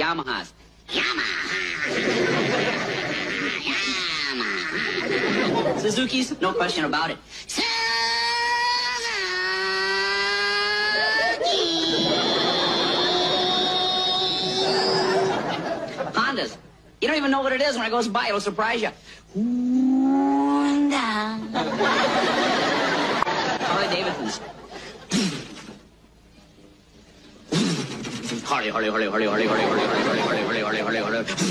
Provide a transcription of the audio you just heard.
Yamahas. Yamaha. Yamaha. Suzuki's, no question about it. Suzuki. Hondas. You don't even know what it is. When it goes by, it'll surprise you. Honda. Harley Davidson's. Harley, Harley, Harley, Harley, Harley, Harley, Harley, Harley, Harley, Harley, Harley, Harley, Harley.